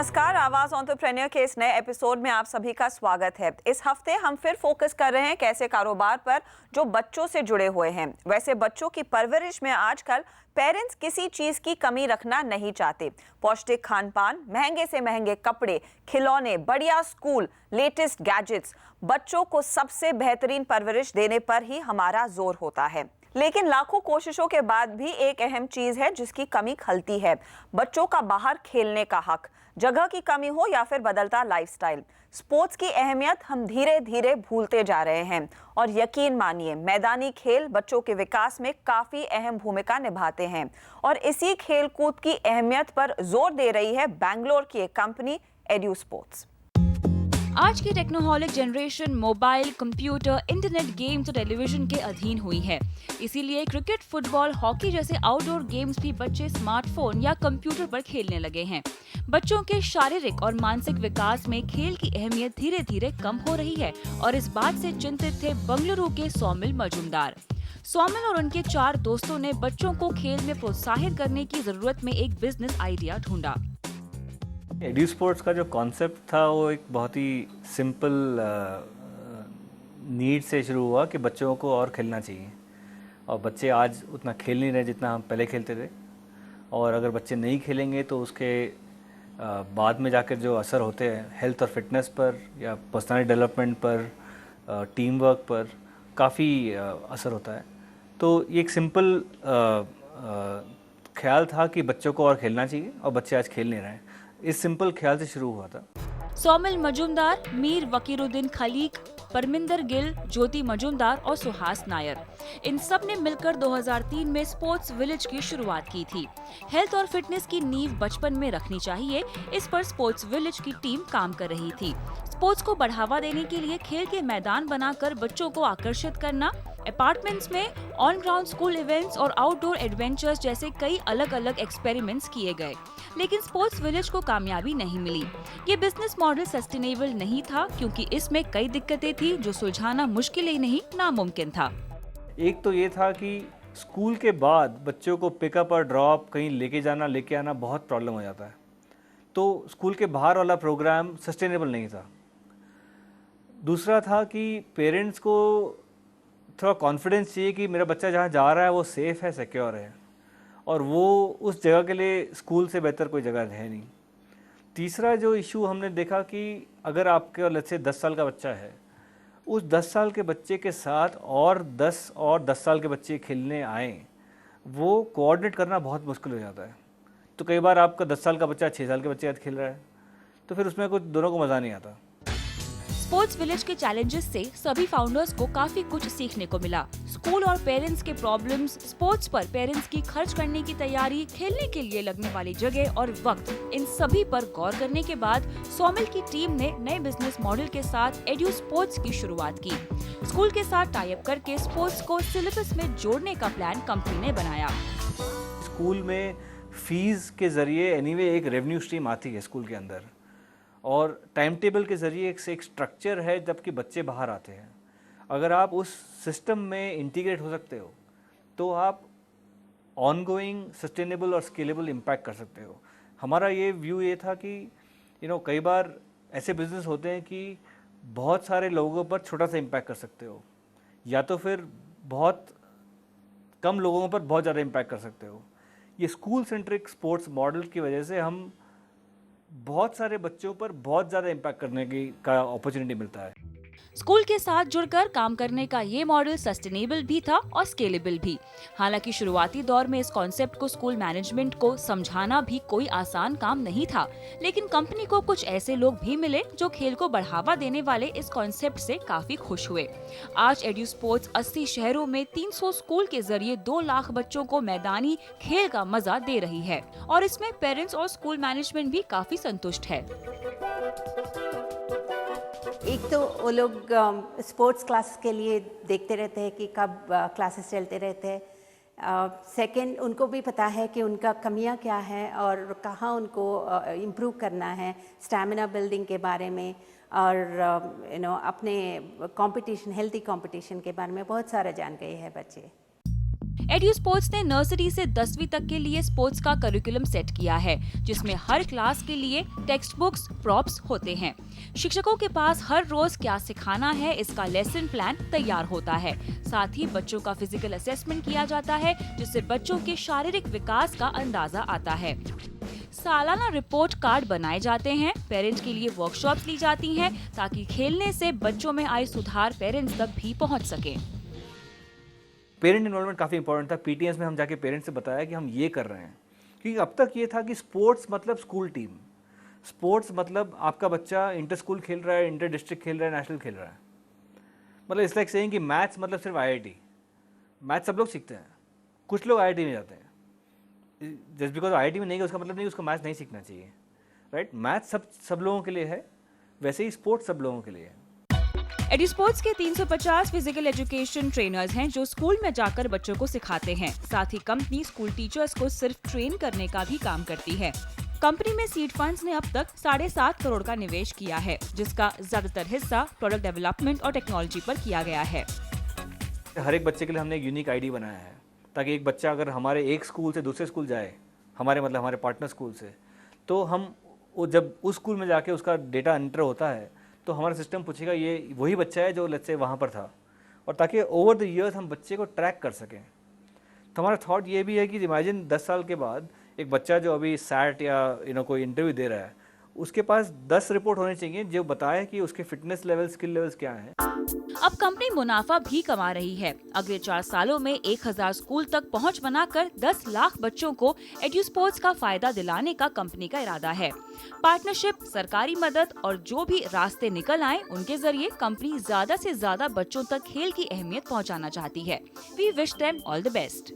नमस्कार, आवाज एंटरप्रेन्योर के इस नए एपिसोड में आप सभी का स्वागत है। इस हफ्ते हम फिर फोकस कर रहे हैं कैसे कारोबार पर जो बच्चों से जुड़े हुए हैं। वैसे बच्चों की परवरिश में आजकल पेरेंट्स किसी चीज की कमी रखना नहीं चाहते। पौष्टिक खान पान, महंगे से महंगे कपड़े, खिलौने, बढ़िया स्कूल, लेटेस्ट गैजेट्स, बच्चों को सबसे बेहतरीन परवरिश देने पर ही हमारा जोर होता है। लेकिन लाखों कोशिशों के बाद भी एक अहम चीज है जिसकी कमी खलती है, बच्चों का बाहर खेलने का हक। जगह की कमी हो या फिर बदलता लाइफस्टाइल, स्पोर्ट्स की अहमियत हम धीरे धीरे भूलते जा रहे हैं। और यकीन मानिए, मैदानी खेल बच्चों के विकास में काफी अहम भूमिका निभाते हैं। और इसी खेलकूद की अहमियत पर जोर दे रही है बेंगलोर की एक कंपनी एड्यू स्पोर्ट्स। आज की technoholic generation mobile, computer, internet, games और टेलीविजन के अधीन हुई है। इसीलिए क्रिकेट, फुटबॉल, हॉकी जैसे आउटडोर गेम्स भी बच्चे स्मार्टफोन या कंप्यूटर पर खेलने लगे हैं। बच्चों के शारीरिक और मानसिक विकास में खेल की अहमियत धीरे धीरे कम हो रही है और इस बात से चिंतित थे बेंगलुरु के सौमिल मजूमदार। सौमिल और उनके 4 दोस्तों ने बच्चों को खेल में प्रोत्साहित करने की जरूरत में एक बिजनेस आइडिया ढूंढा। एड्यू स्पोर्ट्स का जो कॉन्सेप्ट था वो एक बहुत ही सिंपल नीड से शुरू हुआ कि बच्चों को और खेलना चाहिए। और बच्चे आज उतना खेल नहीं रहे जितना हम पहले खेलते थे। और अगर बच्चे नहीं खेलेंगे तो उसके बाद में जाकर जो असर होते हैं हेल्थ और फिटनेस पर या पर्सनालिटी डेवलपमेंट पर, टीम वर्क पर काफ़ी असर होता है। तो ये एक सिंपल ख्याल था कि बच्चों को और खेलना चाहिए और बच्चे आज खेल नहीं रहे हैं। इस सिंपल ख्याल से शुरू हुआ था। सौमिल मजूमदार, मीर वकीरुद्दीन खलीक, परमिंदर गिल, ज्योति मजूमदार और सुहास नायर, इन सब ने मिलकर 2003 में स्पोर्ट्स विलेज की शुरुआत की थी। हेल्थ और फिटनेस की नींव बचपन में रखनी चाहिए, इस पर स्पोर्ट्स विलेज की टीम काम कर रही थी। स्पोर्ट्स को बढ़ावा देने के लिए खेल के मैदान बनाकर बच्चों को आकर्षित करना, अपार्टमेंट्स में ऑन ग्राउंड स्कूल इवेंट्स और आउटडोर एडवेंचर्स जैसे कई अलग अलग एक्सपेरिमेंट्स किए गए, लेकिन स्पोर्ट्स विलेज को कामयाबी नहीं मिली। ये बिजनेस मॉडल सस्टेनेबल नहीं था क्योंकि इसमें कई दिक्कतें थी जो सुलझाना मुश्किल ही नहीं, नामुमकिन था। एक तो ये था कि स्कूल के बाद बच्चों को पिकअप और ड्रॉप कहीं लेके आना बहुत प्रॉब्लम हो जाता है। तो स्कूल के बाहर वाला प्रोग्राम सस्टेनेबल नहीं था। दूसरा था कि पेरेंट्स को थोड़ा कॉन्फिडेंस चाहिए कि मेरा बच्चा जहाँ जा रहा है वो सेफ़ है, सिक्योर है, और वो उस जगह के लिए स्कूल से बेहतर कोई जगह है नहीं। तीसरा जो इशू हमने देखा कि अगर आपके लेट्स से 10 साल का बच्चा है, उस 10 साल के बच्चे के साथ और 10 साल के बच्चे खेलने आएँ, वो कोऑर्डिनेट करना बहुत मुश्किल हो जाता है। तो कई बार आपका 10 साल का बच्चा 6 साल के बच्चे के साथ खेल रहा है, तो फिर उसमें कुछ दोनों को मज़ा नहीं आता। स्पोर्ट्स विलेज के चैलेंजेस से सभी फाउंडर्स को काफी कुछ सीखने को मिला। स्कूल और पेरेंट्स के प्रॉब्लम्स, स्पोर्ट्स पर पेरेंट्स की खर्च करने की तैयारी, खेलने के लिए लगने वाली जगह और वक्त, इन सभी पर गौर करने के बाद सौमिल की टीम ने नए बिजनेस मॉडल के साथ एड्यू स्पोर्ट्स की शुरुआत की। स्कूल के साथ टाई अप करके स्पोर्ट्स को सिलेबस में जोड़ने का प्लान कंपनी ने बनाया। स्कूल में फीस के जरिए एनीवे एक रेवेन्यू स्ट्रीम आती है स्कूल के अंदर, और टाइम टेबल के ज़रिए एक स्ट्रक्चर है जबकि बच्चे बाहर आते हैं। अगर आप उस सिस्टम में इंटीग्रेट हो सकते हो तो आप ऑनगोइंग सस्टेनेबल और स्केलेबल इम्पैक्ट कर सकते हो। हमारा ये व्यू ये था कि कई बार ऐसे बिजनेस होते हैं कि बहुत सारे लोगों पर छोटा सा इम्पैक्ट कर सकते हो, या तो फिर बहुत कम लोगों पर बहुत ज़्यादा इम्पैक्ट कर सकते हो। ये स्कूल सेंट्रिक स्पोर्ट्स मॉडल की वजह से हम बहुत सारे बच्चों पर बहुत ज़्यादा इम्पैक्ट करने का अपॉर्चुनिटी मिलता है। स्कूल के साथ जुड़कर काम करने का ये मॉडल सस्टेनेबल भी था और स्केलेबल भी। हालांकि शुरुआती दौर में इस कॉन्सेप्ट को स्कूल मैनेजमेंट को समझाना भी कोई आसान काम नहीं था, लेकिन कंपनी को कुछ ऐसे लोग भी मिले जो खेल को बढ़ावा देने वाले इस कॉन्सेप्ट से काफी खुश हुए। आज एड्यू स्पोर्ट्स 80 शहरों में 300 स्कूल के जरिए 2 लाख बच्चों को मैदानी खेल का मजा दे रही है, और इसमें पेरेंट्स और स्कूल मैनेजमेंट भी काफी संतुष्ट है। एक तो वो लोग स्पोर्ट्स क्लास के लिए देखते रहते हैं कि कब क्लासेस चलते रहते हैं। सेकंड, उनको भी पता है कि उनका कमियां क्या हैं और कहाँ उनको इम्प्रूव करना है, स्टैमिना बिल्डिंग के बारे में, और अपने कंपटीशन, हेल्दी कंपटीशन के बारे में बहुत सारा जान गए हैं बच्चे। एड्यू स्पोर्ट्स ने नर्सरी से 10वीं तक के लिए स्पोर्ट्स का करिकुलम सेट किया है, जिसमें हर क्लास के लिए टेक्स्ट बुक्स, प्रॉप्स होते हैं। शिक्षकों के पास हर रोज क्या सिखाना है इसका लेसन प्लान तैयार होता है। साथ ही बच्चों का फिजिकल असेसमेंट किया जाता है, जिससे बच्चों के शारीरिक विकास का अंदाजा आता है। सालाना रिपोर्ट कार्ड बनाए जाते हैं। पेरेंट्स के लिए वर्कशॉप्स ली जाती हैं, ताकि खेलने से बच्चों में आए सुधार पेरेंट्स तक भी पहुंच सके। पेरेंट इन्वॉल्वमेंट काफ़ी इंपॉर्टेंट था। पीटीएस में हम जाके पेरेंट्स से बताया कि हम ये कर रहे हैं, क्योंकि अब तक ये था कि स्पोर्ट्स मतलब स्कूल टीम, स्पोर्ट्स मतलब आपका बच्चा इंटर स्कूल खेल रहा है, इंटर डिस्ट्रिक्ट खेल रहा है, नेशनल खेल रहा है। मतलब इस लाइक सेइंग कि मैथ्स मतलब सिर्फ आईआईटी। मैथ्स सब लोग सीखते हैं, कुछ लोग आईआईटी में जाते हैं। जस्ट बिकॉज आईआईटी में नहीं गया उसका मतलब नहीं उसको मैथ्स नहीं सीखना चाहिए, राइट? मैथ्स सब लोगों के लिए है, वैसे ही स्पोर्ट्स सब लोगों के लिए है। एड्यू स्पोर्ट्स के 350 फिजिकल एजुकेशन ट्रेनर्स हैं, जो स्कूल में जाकर बच्चों को सिखाते हैं। साथ ही कंपनी स्कूल टीचर्स को सिर्फ ट्रेन करने का भी काम करती है। कंपनी में सीड फंड्स ने अब तक 7.5 करोड़ का निवेश किया है, जिसका ज्यादातर हिस्सा प्रोडक्ट डेवलपमेंट और टेक्नोलॉजी पर किया गया है। हर एक बच्चे के लिए हमने एक यूनिक आईडी बनाया है, ताकि एक बच्चा अगर हमारे एक स्कूल से दूसरे स्कूल जाए, हमारे पार्टनर स्कूल से, तो हम वो जब उस स्कूल में जाके उसका डेटा एंटर होता है तो हमारा सिस्टम पूछेगा ये वही बच्चा है जो लेट्स से वहाँ पर था, और ताकि ओवर द ईयर्स हम बच्चे को ट्रैक कर सकें। तो हमारा थॉट ये भी है कि इमेजिन 10 साल के बाद एक बच्चा जो अभी सैट या कोई इंटरव्यू दे रहा है, उसके पास 10 रिपोर्ट होने चाहिए जो बताए कि उसके फिटनेस लेवल, स्किल लेवल्स क्या हैं। अब कंपनी मुनाफा भी कमा रही है। अगले 4 सालों में 1000 स्कूल तक पहुंच बनाकर 10 लाख बच्चों को एड्यू स्पोर्ट्स का फायदा दिलाने का कंपनी का इरादा है। पार्टनरशिप, सरकारी मदद और जो भी रास्ते निकल आए, उनके जरिए कंपनी ज्यादा से ज्यादा बच्चों तक खेल की अहमियत पहुंचाना चाहती है। We wish them all the best.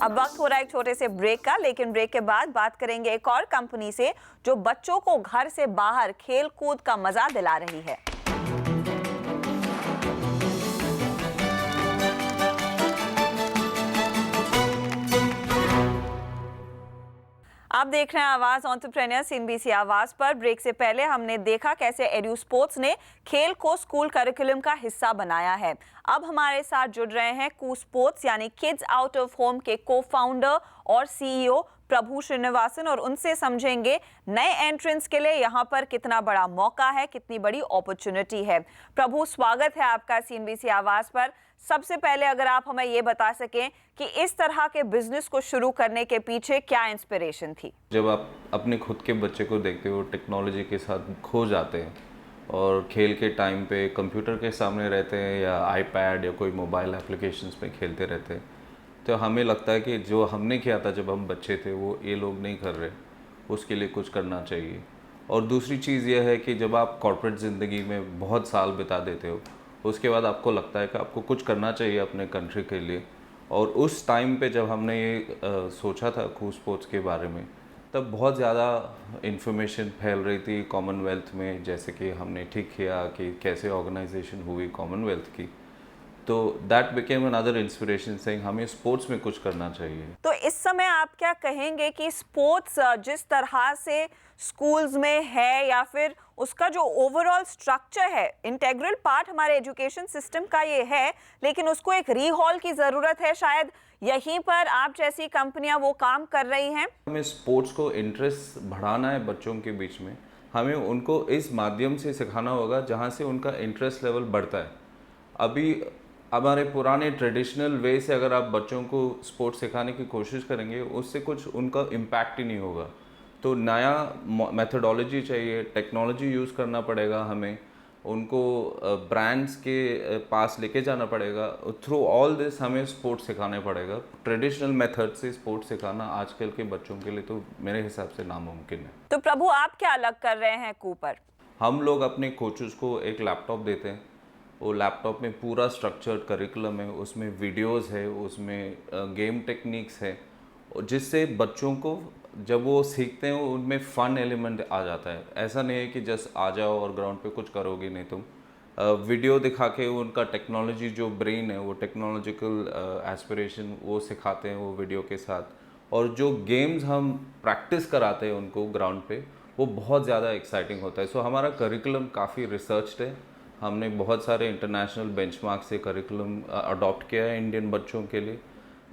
अब वक्त हो रहा है एक छोटे से ब्रेक का, लेकिन ब्रेक के बाद बात करेंगे एक और कंपनी से जो बच्चों को घर से बाहर खेल कूद का मजा दिला रही है। आप देख रहे हैं आवाज एंटरप्रेन्योर्स एनबीसी आवाज पर। ब्रेक से पहले हमने देखा कैसे एड्यू स्पोर्ट्स ने खेल को स्कूल करिकुलम का हिस्सा बनाया है। अब हमारे साथ जुड़ रहे हैं कू स्पोर्ट्स यानी किड्स आउट ऑफ होम के को-फाउंडर और सीईओ प्रभु श्रीनिवासन, और उनसे समझेंगे नए एंट्रेंस के लिए यहाँ पर कितना बड़ा मौका है, कितनी बड़ी अपॉर्चुनिटी है। प्रभु, स्वागत है आपका सीएनबीसी आवाज पर। सबसे पहले अगर आप हमें ये बता सकें कि इस तरह के बिजनेस को शुरू करने के पीछे क्या इंस्पिरेशन थी? जब आप अपने खुद के बच्चे को देखते हो टेक्नोलॉजी के साथ खो जाते हैं और खेल के टाइम पे कंप्यूटर के सामने रहते हैं या आईपैड या कोई मोबाइल एप्लीकेशंस पे खेलते रहते हैं, तो हमें लगता है कि जो हमने किया था जब हम बच्चे थे वो ये लोग नहीं कर रहे, उसके लिए कुछ करना चाहिए। और दूसरी चीज़ यह है कि जब आप कॉर्पोरेट ज़िंदगी में बहुत साल बिता देते हो, उसके बाद आपको लगता है कि आपको कुछ करना चाहिए अपने कंट्री के लिए। और उस टाइम पे जब हमने ये सोचा था कू स्पोर्ट्स के बारे में, तब बहुत ज़्यादा इन्फॉर्मेशन फैल रही थी कॉमनवेल्थ में, जैसे कि हमने ठीक किया कि कैसे ऑर्गेनाइजेशन हुई कॉमनवेल्थ की, तो that became another inspiration saying हमें स्पोर्ट्स में कुछ करना चाहिए। तो इस समय आप क्या कहेंगे कि स्पोर्ट्स जिस तरह से स्कूल्स में है या फिर उसका जो ओवरऑल स्ट्रक्चर है, इंटीग्रल पार्ट हमारे एजुकेशन सिस्टम का ये है, लेकिन उसको एक रीहॉल की ज़रूरत है, शायद यहीं पर आप जैसी कंपनियां वो काम कर रही हैं? हमें स्पोर्ट्स को इंटरेस्ट बढ़ाना है बच्चों के बीच में, हमें उनको इस माध्यम से सिखाना होगा जहाँ से उनका इंटरेस्ट लेवल बढ़ता है। अभी हमारे पुराने ट्रेडिशनल वे से अगर आप बच्चों को स्पोर्ट्स सिखाने की कोशिश करेंगे, उससे कुछ उनका इम्पैक्ट ही नहीं होगा। तो नया मेथडोलॉजी चाहिए, टेक्नोलॉजी यूज़ करना पड़ेगा हमें, उनको ब्रांड्स के पास लेके जाना पड़ेगा। थ्रू ऑल दिस हमें स्पोर्ट्स सिखाना पड़ेगा। ट्रेडिशनल मेथड से स्पोर्ट्स सिखाना आजकल के बच्चों के लिए तो मेरे हिसाब से नामुमकिन है। तो प्रभु, आप क्या अलग कर रहे हैं कू पर? हम लोग अपने कोचेस को एक लैपटॉप देते हैं, वो लैपटॉप में पूरा स्ट्रक्चर्ड करिकुलम है, उसमें वीडियोस है, उसमें गेम टेक्निक्स है, जिससे बच्चों को जब वो सीखते हैं उनमें फ़न एलिमेंट आ जाता है। ऐसा नहीं है कि जस्ट आ जाओ और ग्राउंड पे कुछ करोगे नहीं तुम। वीडियो दिखा के उनका टेक्नोलॉजी जो ब्रेन है, वो टेक्नोलॉजिकल एस्पिरेशन वो सिखाते हैं वो वीडियो के साथ। और जो गेम्स हम प्रैक्टिस कराते हैं उनको ग्राउंड पे, वो बहुत ज़्यादा एक्साइटिंग होता है। सो हमारा करिकुलम काफ़ी रिसर्च्ड है, हमने बहुत सारे इंटरनेशनल बेंचमार्क से करिकुलम अडॉप्ट किया है इंडियन बच्चों के लिए।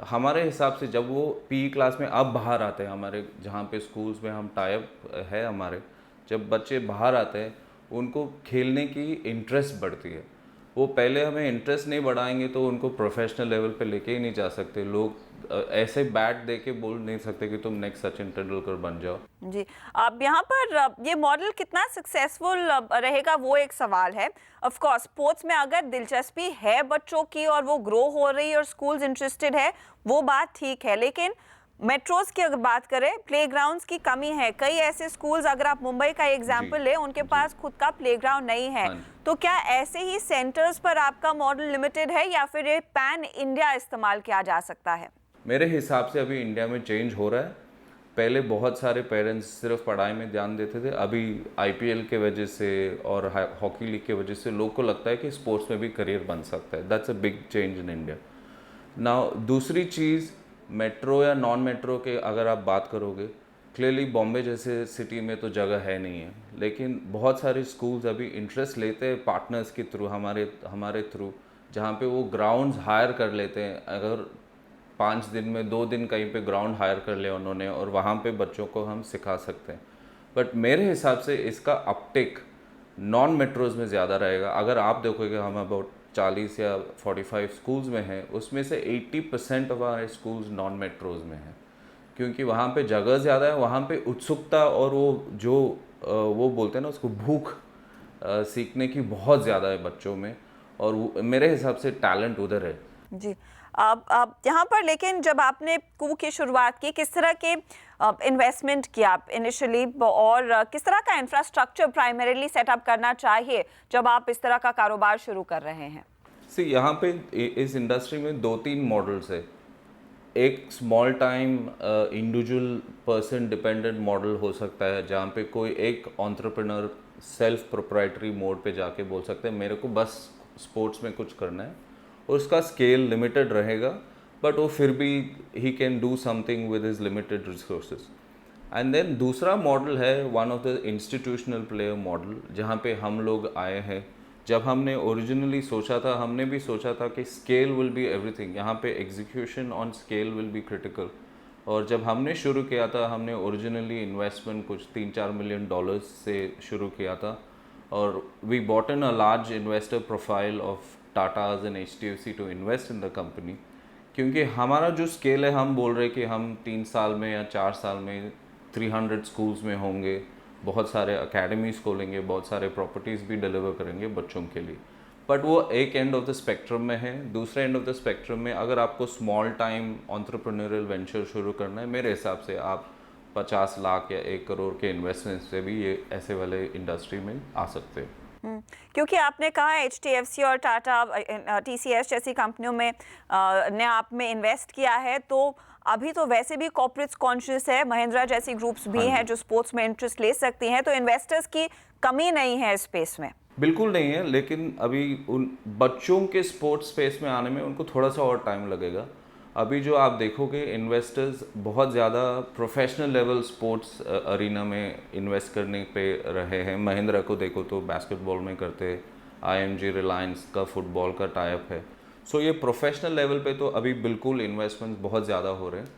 हमारे हिसाब से जब वो पीई क्लास में अब बाहर आते हैं, हमारे जहाँ पे स्कूल्स में हम टाई अप है हमारे, जब बच्चे बाहर आते हैं उनको खेलने की इंटरेस्ट बढ़ती है। वो पहले हमें इंटरेस्ट नहीं बढ़ाएंगे तो उनको प्रोफेशनल लेवल पे लेके ही नहीं जा सकते। लोग ऐसे बैट दे के बोल नहीं सकते कि तुम नेक्स्ट सचिन तेंदुलकर बन जाओ। जी, अब यहाँ पर ये मॉडल कितना सक्सेसफुल रहेगा वो एक सवाल है। ऑफ कोर्स स्पोर्ट्स में अगर दिलचस्पी है बच्चों की और वो ग्रो हो रही है और स्कूल्स इंटरेस्टेड है, वो बात ठीक है, लेकिन मेट्रोज की अगर बात करें, प्लेग्राउंड्स की कमी है। कई ऐसे स्कूल्स, अगर आप मुंबई का एग्जांपल लें, उनके पास खुद का प्लेग्राउंड नहीं है। तो क्या ऐसे ही सेंटर्स पर आपका मॉडल लिमिटेड है या फिर ये पैन इंडिया इस्तेमाल किया जा सकता है? मेरे हिसाब से अभी इंडिया में चेंज हो रहा है। पहले बहुत सारे पेरेंट्स सिर्फ पढ़ाई में ध्यान देते थे, अभी आईपीएल के वजह से और हॉकी लीग के वजह से लोग को लगता है कि स्पोर्ट्स में भी करियर बन सकता है। That's a big change in India. Now दूसरी चीज़, मेट्रो या नॉन मेट्रो के अगर आप बात करोगे, क्लियरली बॉम्बे जैसे सिटी में तो जगह है नहीं है, लेकिन बहुत सारे स्कूल्स अभी इंटरेस्ट लेते हैं पार्टनर्स के थ्रू, हमारे थ्रू, जहाँ पे वो ग्राउंड्स हायर कर लेते हैं। अगर 5 दिन में 2 दिन कहीं पे ग्राउंड हायर कर लिया उन्होंने और वहाँ पे बच्चों को हम सिखा सकते हैं। बट मेरे हिसाब से इसका अपटेक नॉन मेट्रोज़ में ज़्यादा रहेगा। अगर आप देखोगे, हम अबाउट 40 या 45 स्कूल्स में हैं, उसमें से 80% of our schools non metros में हैं, क्योंकि वहाँ पे जगह ज़्यादा है, वहाँ पे उत्सुकता और वो बोलते हैं ना उसको, भूख सीखने की बहुत ज़्यादा है बच्चों में, और मेरे हिसाब से टैलेंट उधर है। जी, अब यहाँ पर लेकिन जब आपने कू की शुरुआत की, किस तरह के इन्वेस्टमेंट किया आप इनिशियली, और किस तरह का इंफ्रास्ट्रक्चर प्राइमरीली सेटअप करना चाहिए जब आप इस तरह का कारोबार शुरू कर रहे हैं? यहाँ पे इस इंडस्ट्री में 2-3 मॉडल्स है। एक small time individual person dependent model हो सकता है, जहाँ पे कोई एक एंटरप्रेन्योर सेल्फ प्रोप्राइटरी मोड पे जाके बोल सकते हैं मेरे को बस स्पोर्ट्स में कुछ करना है, और उसका स्केल लिमिटेड रहेगा, बट वो फिर भी he can do something with his limited resources. And then दूसरा मॉडल है one of the institutional player model, जहाँ पे हम लोग आए हैं। जब हमने ओरिजिनली सोचा था, हमने भी सोचा था कि स्केल विल बी एवरीथिंग, यहाँ पे execution on scale will be critical. और जब हमने शुरू किया था, हमने ओरिजिनली इन्वेस्टमेंट कुछ $3-4 मिलियन से शुरू किया था, और we bought in a large investor profile of Tatas and HDFC to invest in the company, क्योंकि हमारा जो स्केल है, हम बोल रहे कि हम 3 साल में या 4 साल में 300 स्कूल्स में होंगे, बहुत सारे अकेडमीज़ खोलेंगे, बहुत सारे प्रॉपर्टीज़ भी डिलीवर करेंगे बच्चों के लिए। बट वो एक एंड ऑफ द स्पेक्ट्रम में है। दूसरे एंड ऑफ द स्पेक्ट्रम में अगर आपको स्मॉल टाइम एंटरप्रेन्योरियल वेंचर शुरू करना है, मेरे हिसाब से आप 50 लाख या 1 करोड़ के इन्वेस्टमेंट से भी ये ऐसे वाले इंडस्ट्री में आ सकते हैं। क्योंकि आपने कहा HDFC और टाटा TCS जैसी कंपनियों में ने आप में इन्वेस्ट किया है, तो अभी तो वैसे भी कॉर्पोरेट्स कॉन्शियस है, महिंद्रा जैसी ग्रुप्स भी हैं जो स्पोर्ट्स में इंटरेस्ट ले सकती हैं, तो इन्वेस्टर्स की कमी नहीं है इस स्पेस में। बिल्कुल नहीं है, लेकिन अभी उन बच्चों के स्पोर्ट्स स्पेस में आने में उनको थोड़ा सा और टाइम लगेगा। अभी जो आप देखोगे, इन्वेस्टर्स बहुत ज़्यादा प्रोफेशनल लेवल स्पोर्ट्स अरीना में इन्वेस्ट करने पे रहे हैं। महिंद्रा को देखो तो बास्केटबॉल में करते हैं, IMG रिलायंस का फुटबॉल का टाइप है। सो ये प्रोफेशनल लेवल पे तो अभी बिल्कुल इन्वेस्टमेंट बहुत ज़्यादा हो रहे हैं।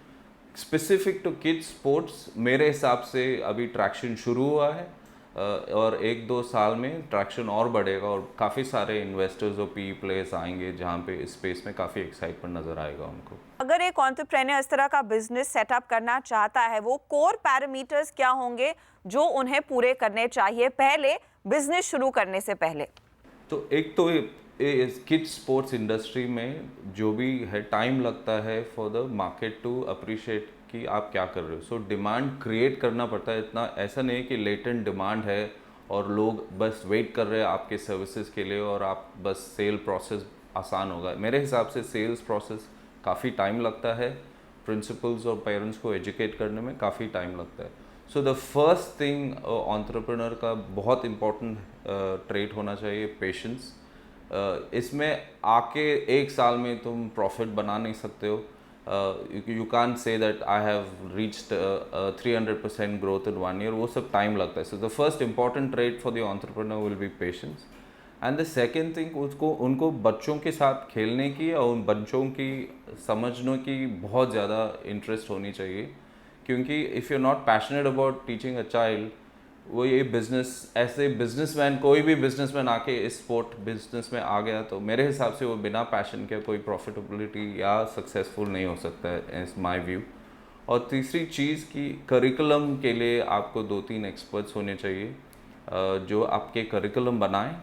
स्पेसिफिक टू किड्स स्पोर्ट्स मेरे हिसाब से अभी ट्रैक्शन शुरू हुआ है, और 1-2 साल में ट्रैक्शन और बढ़ेगा, और काफ़ी सारे इन्वेस्टर्स और PE प्लेयर्स आएंगे जहाँ पे इस स्पेस में काफ़ी एक्साइटमेंट नज़र आएगा उनको। अगर एक एंटरप्रेन्योर इस तरह का बिजनेस सेटअप करना चाहता है, वो कोर पैरामीटर्स क्या होंगे जो उन्हें पूरे करने चाहिए पहले बिजनेस शुरू करने से पहले? तो एक तो किड्स स्पोर्ट्स इंडस्ट्री में जो भी है, टाइम लगता है for the market to appreciate कि आप क्या कर रहे हो। सो डिमांड क्रिएट करना पड़ता है। इतना ऐसा नहीं कि लेटेंट डिमांड है और लोग बस वेट कर रहे हैं आपके सर्विसेज के लिए और आप बस सेल प्रोसेस आसान होगा। मेरे हिसाब से सेल्स प्रोसेस काफ़ी टाइम लगता है, प्रिंसिपल्स और पेरेंट्स को एजुकेट करने में काफ़ी टाइम लगता है। So the first thing entrepreneur का बहुत इम्पोर्टेंट ट्रेट होना चाहिए, पेशेंस। इसमें आके 1 साल में तुम प्रॉफिट बना नहीं सकते हो। You can't say that I have reached 300% growth in 1 year. वो सब टाइम लगता है। So the first important trait for the entrepreneur will be patience. And the second thing, उनको बच्चों के साथ खेलने की और उन बच्चों की समझने की बहुत ज़्यादा इंटरेस्ट होनी चाहिए, क्योंकि if you not passionate about teaching a child, वो ये बिजनेस, ऐसे बिजनेसमैन, कोई भी बिजनेसमैन आके इस स्पोर्ट बिजनेस में आ गया तो मेरे हिसाब से वो बिना पैशन के कोई प्रॉफिटेबिलिटी या सक्सेसफुल नहीं हो सकता है, इज माय व्यू। और तीसरी चीज़ कि करिकुलम के लिए आपको 2-3 एक्सपर्ट्स होने चाहिए जो आपके करिकुलम बनाएं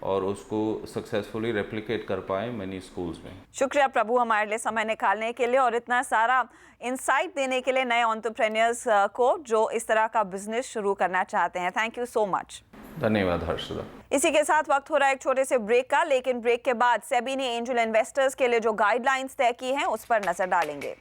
और उसको सक्सेसफुली रेप्लिकेट कर पाए मैनी स्कूल्स में। शुक्रिया प्रभु हमारे लिए समय निकालने के लिए और इतना सारा इंसाइट देने के लिए नए एंटरप्रेन्योर्स को जो इस तरह का बिजनेस शुरू करना चाहते हैं। Thank you so much. धन्यवाद हर्षदा। इसी के साथ वक्त हो रहा है एक छोटे से ब्रेक का, लेकिन ब्रेक के बाद सेबी ने एंजल इन्वेस्टर्स के लिए जो गाइडलाइंस तय की हैं उस पर नजर डालेंगे।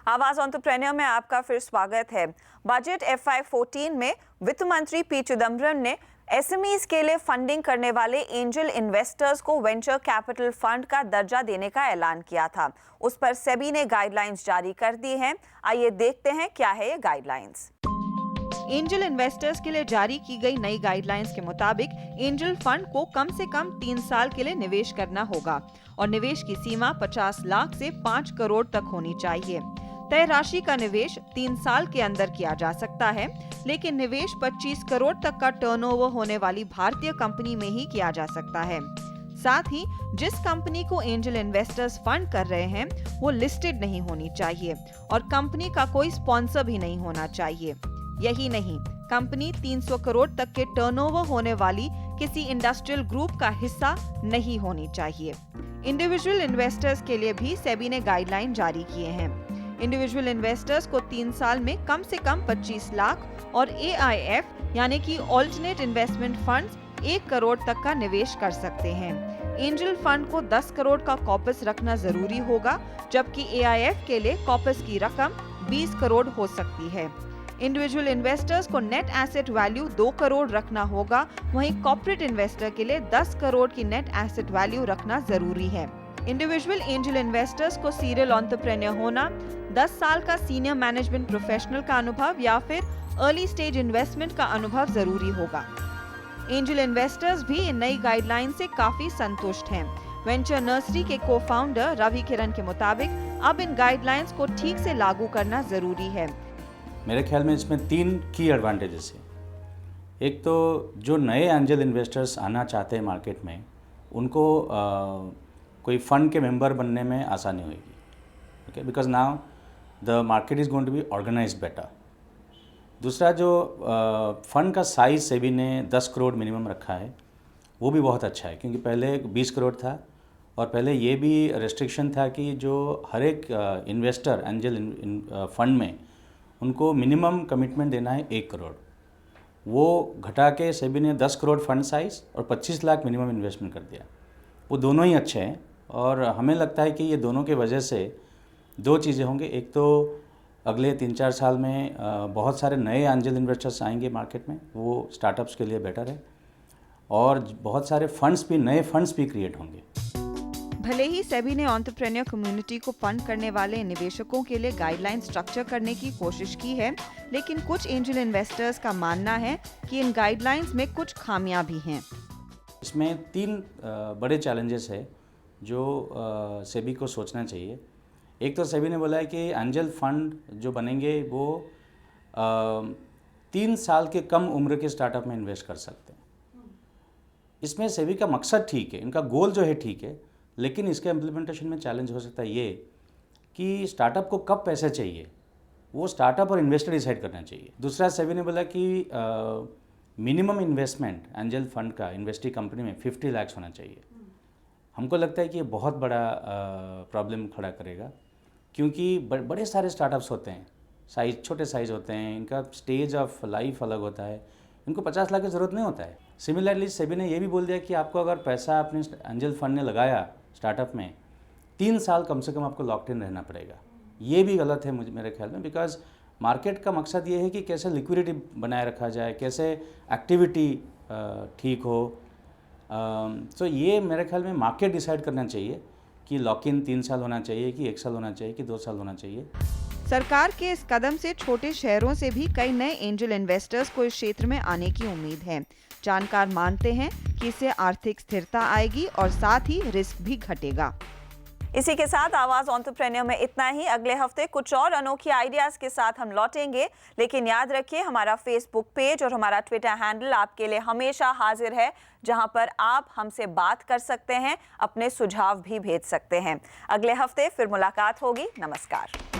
आवाज एंटरप्रेन्योर में आपका फिर स्वागत है। बजट FY14 में वित्त मंत्री पी चिदम्बरम ने एसएमईज के लिए फंडिंग करने वाले एंजल इन्वेस्टर्स को वेंचर कैपिटल फंड का दर्जा देने का ऐलान किया था। उस पर सेबी ने गाइडलाइंस जारी कर दी हैं। आइए देखते हैं क्या है ये गाइडलाइंस। एंजल इन्वेस्टर्स के लिए जारी की गई नई गाइडलाइंस के मुताबिक एंजल फंड को कम से कम 3 साल के लिए निवेश करना होगा और निवेश की सीमा 50 लाख से 5 करोड़ तक होनी चाहिए। तय राशि का निवेश 3 साल के अंदर किया जा सकता है, लेकिन निवेश 25 करोड़ तक का टर्नओवर होने वाली भारतीय कंपनी में ही किया जा सकता है। साथ ही जिस कंपनी को एंजल इन्वेस्टर्स फंड कर रहे हैं वो लिस्टेड नहीं होनी चाहिए और कंपनी का कोई स्पॉन्सर भी नहीं होना चाहिए। यही नहीं, कंपनी 300 करोड़ तक के टर्नओवर होने वाली किसी इंडस्ट्रियल ग्रुप का हिस्सा नहीं होनी चाहिए। इंडिविजुअल इन्वेस्टर्स के लिए भी सेबी ने गाइडलाइन जारी किए हैं। इंडिविजुअल इन्वेस्टर्स को 3 साल में कम से कम 25 लाख और AIF यानी कि ऑल्टरनेट इन्वेस्टमेंट फंड्स 1 करोड़ तक का निवेश कर सकते हैं। एंजल फंड को 10 करोड़ का कॉपस रखना जरूरी होगा, जबकि AIF के लिए कॉपस की रकम 20 करोड़ हो सकती है। इंडिविजुअल इन्वेस्टर्स को नेट एसेट वैल्यू 2 करोड़ रखना होगा, वहीं कॉर्पोरेट इन्वेस्टर के लिए 10 करोड़ की नेट एसेट वैल्यू रखना जरूरी है। इंडिविजुअल एंजल इन्वेस्टर्स को सीरियल एंटरप्रेन्योर होना, 10 साल का सीनियर मैनेजमेंट प्रोफेशनल का अनुभव या फिर अर्ली स्टेज इन्वेस्टमेंट का अनुभव जरूरी होगा। एंजल इन्वेस्टर्स भी इन नई गाइडलाइन से काफी संतुष्ट हैं। वेंचर नर्सरी के को-फाउंडर रवि किरण के मुताबिक अब इन गाइडलाइंस को ठीक से लागू करना जरूरी है। मेरे ख्याल में इसमें 3 की एडवांटेजेस हैं। एक तो जो नए एंजल इन्वेस्टर्स आना चाहते हैं मार्केट में, उनको कोई फंड के मेंबर बनने में आसानी होगी, okay, because now the market is going to be organised better. दूसरा, जो फंड का साइज सेबी ने 10 करोड़ मिनिमम रखा है, वो भी बहुत अच्छा है, क्योंकि पहले 20 करोड़ था और पहले ये भी रेस्ट्रिक्शन था कि जो हर एक इन्वेस्टर एंजल फंड में उनको मिनिमम कमिटमेंट देना है 1 करोड़। वो घटा के सेबी ने 10 करोड़ फंड साइज़ और 25 लाख मिनिमम इन्वेस्टमेंट कर दिया। वो दोनों ही अच्छे हैं और हमें लगता है कि ये दोनों के वजह से 2 चीज़ें होंगे। एक तो अगले 3-4 साल में बहुत सारे नए एंजल इन्वेस्टर्स आएंगे मार्केट में, वो स्टार्टअप्स के लिए बेटर है, और बहुत सारे नए फंड्स भी क्रिएट होंगे। भले ही सेबी ने एंटरप्रेन्योर कम्युनिटी को फंड करने वाले निवेशकों के लिए गाइडलाइन स्ट्रक्चर करने की कोशिश की है, लेकिन कुछ एंजल इन्वेस्टर्स का मानना है कि इन गाइडलाइंस में कुछ खामियां भी हैं। इसमें 3 बड़े चैलेंजेस है जो सेबी को सोचना चाहिए। एक तो सेबी ने बोला है कि एंजल फंड जो बनेंगे वो 3 साल के कम उम्र के स्टार्टअप में इन्वेस्ट कर सकते हैं। इसमें सेबी का मकसद ठीक है, इनका गोल जो है ठीक है, लेकिन इसके इम्प्लीमेंटेशन में चैलेंज हो सकता है ये कि स्टार्टअप को कब पैसे चाहिए वो स्टार्टअप और इन्वेस्टर डिसाइड करना चाहिए। दूसरा, सेबी ने बोला कि मिनिमम इन्वेस्टमेंट एंजल फंड का इन्वेस्टी कंपनी में 50 लाख होना चाहिए। हमको लगता है कि ये बहुत बड़ा प्रॉब्लम खड़ा करेगा, क्योंकि बड़े सारे स्टार्टअप्स होते हैं, छोटे साइज़ होते हैं, इनका स्टेज ऑफ लाइफ अलग होता है, इनको 50 लाख की ज़रूरत नहीं होता है। सिमिलरली सेबी ने ये भी बोल दिया कि आपको अगर पैसा अपने एंजल फंड ने लगाया स्टार्टअप में, 3 साल कम से कम आपको लॉक्ड इन रहना पड़ेगा। ये भी गलत है मेरे ख्याल में, बिकॉज मार्केट का मकसद ये है कि कैसे लिक्विडिटी बनाए रखा जाए, कैसे एक्टिविटी ठीक हो। तो ये मेरे ख्याल में मार्केट डिसाइड करना चाहिए कि लॉक इन 3 साल होना चाहिए कि 1 साल होना चाहिए कि 2 साल होना चाहिए। सरकार के इस कदम से छोटे शहरों से भी कई नए एंजल इन्वेस्टर्स को इस क्षेत्र में आने की उम्मीद है। जानकार मानते हैं कि इससे आर्थिक स्थिरता आएगी और साथ ही रिस्क भी घटेगा। इसी के साथ आवाज एंटरप्रेन्योर में इतना ही। अगले हफ्ते कुछ और अनोखी आइडियाज के साथ हम लौटेंगे, लेकिन याद रखिए हमारा फेसबुक पेज और हमारा ट्विटर हैंडल आपके लिए हमेशा हाजिर है, जहां पर आप हमसे बात कर सकते हैं, अपने सुझाव भी भेज सकते हैं। अगले हफ्ते फिर मुलाकात होगी। नमस्कार।